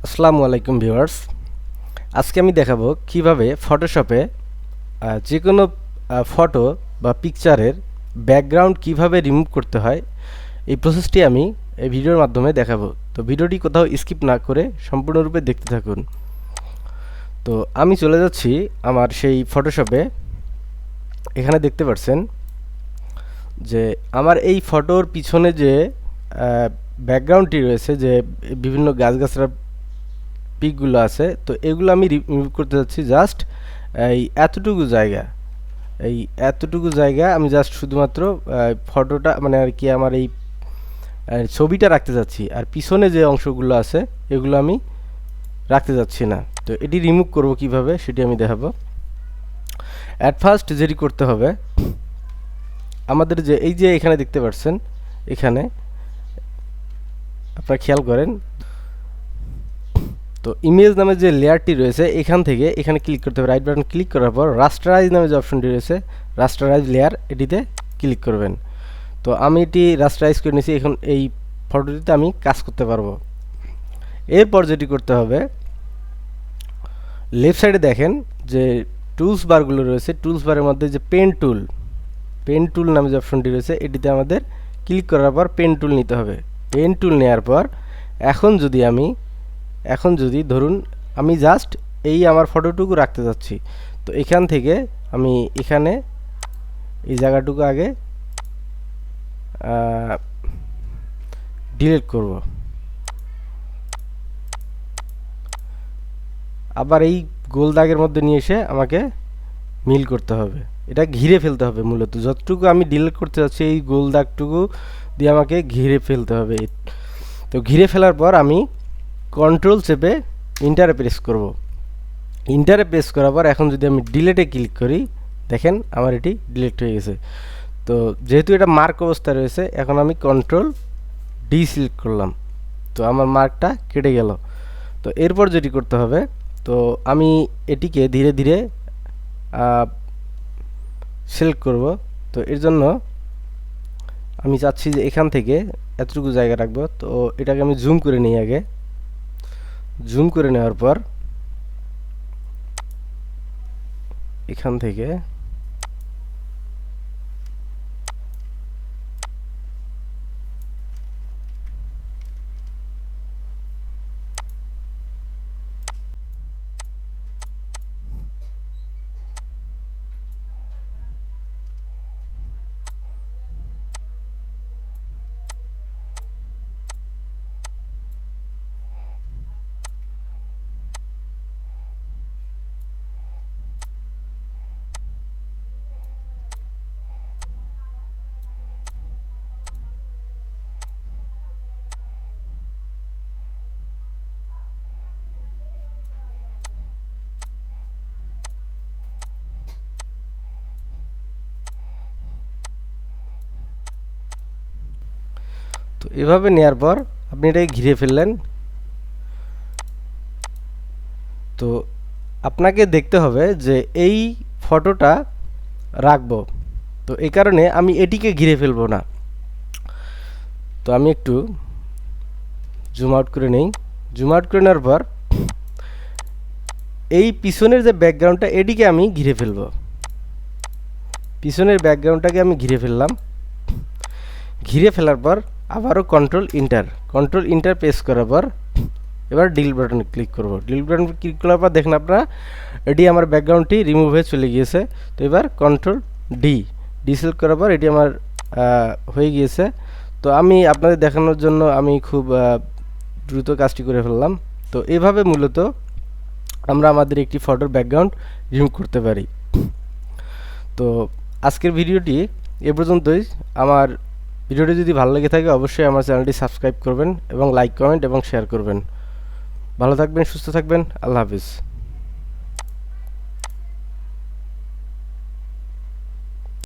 আসসালামু আলাইকুম ভিউয়ার্স। আজকে আমি দেখাবো কিভাবে ফটোশপে যে কোনো ফটো বা পিকচারের ব্যাকগ্রাউন্ড কিভাবে রিমুভ করতে হয়। এই প্রসেসটি আমি এই ভিডিওর মাধ্যমে দেখাবো। তো ভিডিওটি কোথাও স্কিপ না করে সম্পূর্ণরূপে দেখতে থাকুন। তো আমি চলে যাচ্ছি আমার সেই ফটোশপে। এখানে দেখতে পাচ্ছেন যে আমার এই ফটোর পিছনে যে ব্যাকগ্রাউন্ডটি রয়েছে, যে বিভিন্ন গাছগাছড়া পিকগুলো আছে, তো এগুলো আমি রিমুভ করতে যাচ্ছি। জাস্ট এই এতটুকু জায়গা আমি জাস্ট শুধুমাত্র ফটোটা মানে আর কি আমার এই ছবিটা রাখতে যাচ্ছি, আর পিছনে যে অংশগুলো আছে এগুলো আমি রাখতে যাচ্ছি না। তো এটি রিমুভ করব কিভাবে সেটি আমি দেখাবো। অ্যাট ফার্স্ট যেটি করতে হবে, আমাদের যে এই যে এখানে দেখতে পাচ্ছেন, এখানে আপনারা খেয়াল করেন, তো ইমেজ নামে যে লেয়ারটি রয়েছে এখান থেকে এখানে ক্লিক করতে হবে। রাইট বাটন ক্লিক করার পর রাস্টারাইজ নামে যে অপশনটি রয়েছে, রাস্টারাইজ লেয়ার, এটিতে ক্লিক করবেন। তো আমি এটি রাস্টারাইজ করে নিয়েছি। এখন এই ফটোটিতে আমি কাজ করতে পারবো। এরপর যেটি করতে হবে, লেফট সাইডে দেখেন যে টুলস বারগুলো রয়েছে, টুলস বারের মধ্যে যে পেন টুল নামে যে অপশনটি রয়েছে এটিতে আমাদের ক্লিক করার পর পেন টুল নিতে হবে। পেন টুল নেওয়ার পর এখন যদি ধরুন আমি জাস্ট এই আমার ফটোটুকু রাখতে যাচ্ছি, তো এখান থেকে আমি এখানে এই জায়গাটুকু আগে ডিলিট করব। আবার এই গোল দাগের মধ্যে নিয়ে এসে আমাকে মিল করতে হবে, এটা ঘিরে ফেলতে হবে। মূলত যতটুকু আমি ডিলিট করতে যাচ্ছি এই গোল দাগটুকু দিয়ে আমাকে ঘিরে ফেলতে হবে। তো ঘিরে ফেলার পর আমি কন্ট্রোল চেপে ইন্টারে প্রেস করব। ইন্টারে প্রেস করার পর এখন যদি আমি ডিলেটে ক্লিক করি, দেখেন আমার এটি ডিলিট হয়ে গেছে। তো যেহেতু এটা মার্ক অবস্থায় রয়েছে, এখন আমি কন্ট্রোল ডি সিলেক্ট করলাম, তো আমার মার্কটা কেটে গেল। তো এরপর যেটি করতে হবে, তো আমি এটিকে ধীরে ধীরে সিলেক্ট করব। তো এর জন্য আমি চাচ্ছি যে এখান থেকে এতটুকু জায়গা রাখবো। তো এটাকে আমি জুম করে নিই। আগে জুম করে নেওয়ার পর এখান থেকে তো এভাবে নেওয়ার পর আপনি এটাকে ঘিরে ফেললেন। তো আপনাকে দেখতে হবে যে এই ফটোটা রাখবো, তো এই কারণে আমি এটিকে ঘিরে ফেলবো না। তো আমি একটু জুম আউট করে নেই। জুম আউট করে নেওয়ার পর এই পিছনের যে ব্যাকগ্রাউন্ডটা এটিকে আমি ঘিরে ফেলবো। পিছনের ব্যাকগ্রাউন্ডটাকে আমি ঘিরে ফেললাম। ঘিরে ফেলার পর আবারও কন্ট্রোল ইন্টার প্রেস করার পর এবার ডিলিট বাটনে ক্লিক করব। ডিলিট বাটনে ক্লিক করার পর দেখেন আপনারা এটি আমার ব্যাকগ্রাউন্ডটি রিমুভ হয়ে চলে গিয়েছে। তো এবার কন্ট্রোল ডি সিলেক্ট করার পর এটি আমার হয়ে গিয়েছে। তো আমি আপনাদের দেখানোর জন্য আমি খুব দ্রুত কাজটি করে ফেললাম। তো এভাবে মূলত আমরা আমাদের একটি ফটোর ব্যাকগ্রাউন্ড রিমুভ করতে পারি। তো আজকের ভিডিওটি এ পর্যন্তই। আমার ভিডিওটি যদি ভালো লেগে থাকে অবশ্যই আমার চ্যানেলটি সাবস্ক্রাইব করবেন এবং লাইক, কমেন্ট এবং শেয়ার করবেন। ভালো থাকবেন, সুস্থ থাকবেন। আল্লাহ হাফিজ।